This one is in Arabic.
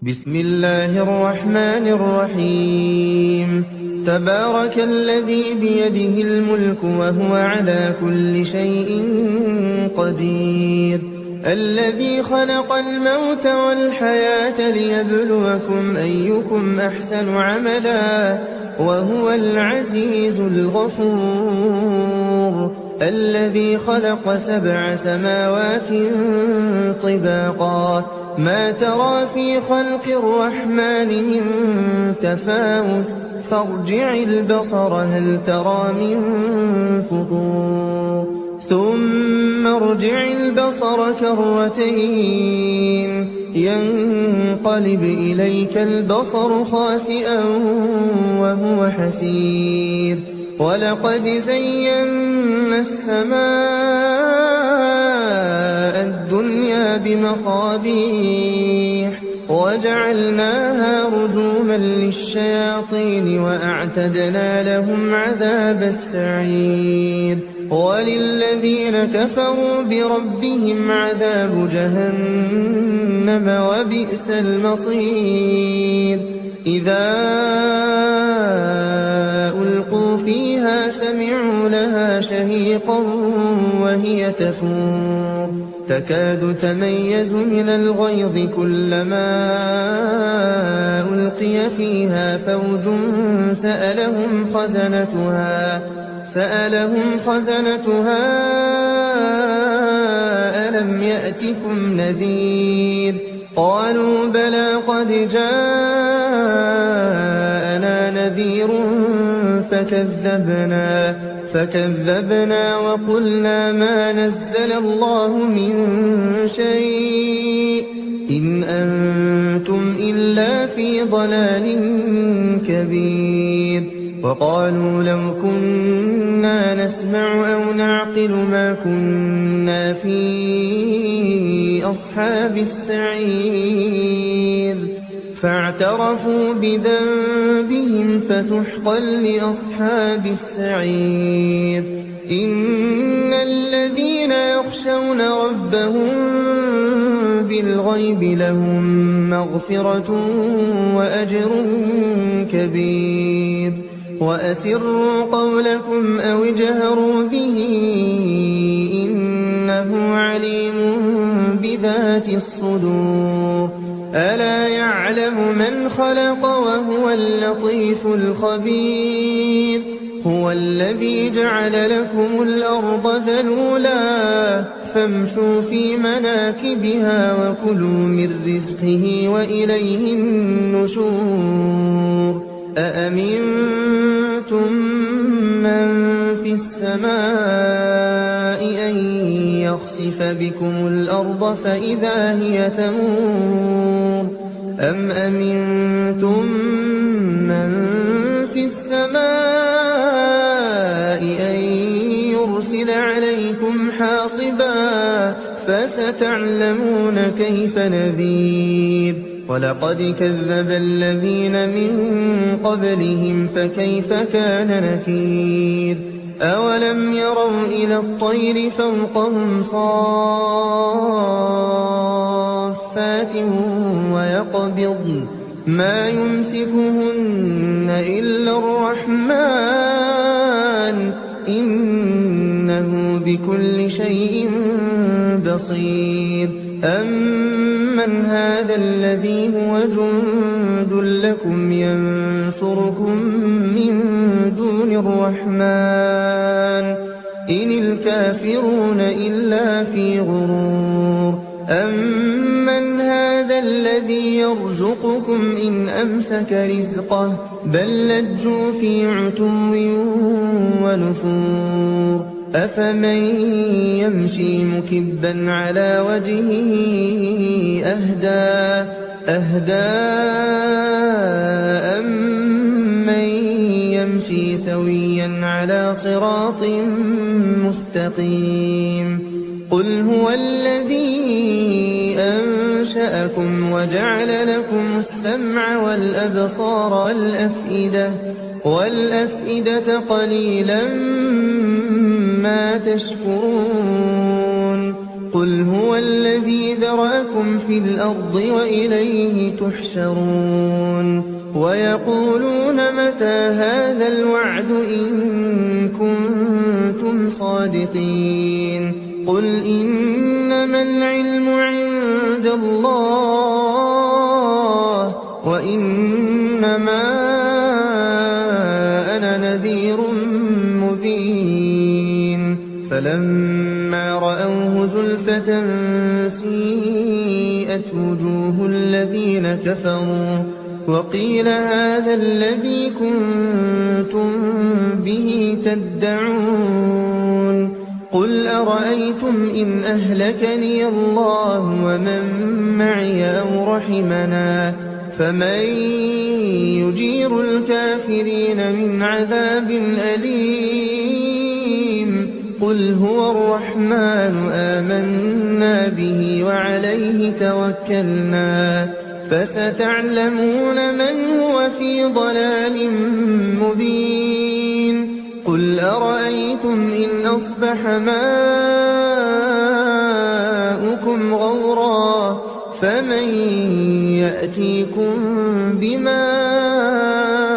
بسم الله الرحمن الرحيم. تبارك الذي بيده الملك وهو على كل شيء قدير، الذي خلق الموت والحياة ليبلوكم أيكم أحسن عملا وهو العزيز الغفور، الذي خلق 7 سماوات طباقا ما ترى في خلق الرحمن من تفاوت فارجع البصر هل ترى من فطور، ثم ارجع البصر كرتين ينقلب إليك البصر خاسئا وهو حسير، ولقد زينا السماء الدنيا بمصابيح وجعلناها رجوما للشياطين وأعتدنا لهم عذاب السعير، وللذين كفروا بربهم عذاب جهنم وبئس المصير. إذا ألقوا فيها سمعوا لها شهيقا وهي تفور تكاد تميز من الغيظ كلما ألقي فيها فوج سألهم خزنتها ألم يأتكم نذير، قالوا بلى قد جاءنا نذير فكذبنا وقلنا ما نزل الله من شيء إن أنتم إلا في ضلال كبير، وقالوا لو كنا نسمع أو نعقل ما كنا في أصحاب السعير، فاعترفوا بذنبهم فسحقا لأصحاب السعير. إن الذين يخشون ربهم بالغيب لهم مغفرة وأجر كبير، وأسروا قولكم أو اجهروا به إنه عليم بذات الصدور. ألا يعلم من خلق وهو اللطيف الخبير، هو الذي جعل لكم الأرض ذلولا فامشوا في مناكبها وكلوا من رزقه وإليه النشور. أأمنتم من في السماء أن يخسف بكم الأرض فإذا هي تمور، أم أمنتم من في السماء أن يرسل عليكم حاصبا فستعلمون كيف نذير. ولقد كذب الذين من قبلهم فكيف كان نكير. أولم يروا إلى الطير فوقهم صافات ويقبضن ما يمسكهن إلا الرحمن إنه بكل شيء بصير. أمن هذا الذي هو جند لكم ينصركم من دون الرحمن إن الكافرون إلا في غرور. أمن هذا الذي يرزقكم إن أمسك رزقه بل لجوا في عتو ونفور. أفمن يمشي مكبا على وجهه أهدى أمن يمشي سويا على صراط مستقيم. قل هو الذي أنشأكم وجعل لكم السمع والأبصار والأفئدة قليلا ما تشكرون. قل هو الذي ذرأكم في الأرض وإليه تحشرون ويقولون متى هذا الوعد إن كنتم صادقين قل إنما العلم عند الله وإنما أنا نذير مبين فلما رأوه زلفة سيئت وجوه الذين كفروا وقيل هذا الذي كنتم به تدعون قل أرأيتم إن أهلكني الله ومن معي أو رحمنا فمن يجير الكافرين من عذاب أليم قل هو الرحمن آمنا به وعليه توكلنا فستعلمون من هو في ضلال مبين قل أرأيتم إن أصبح ماؤكم غورا فمن يأتيكم بماء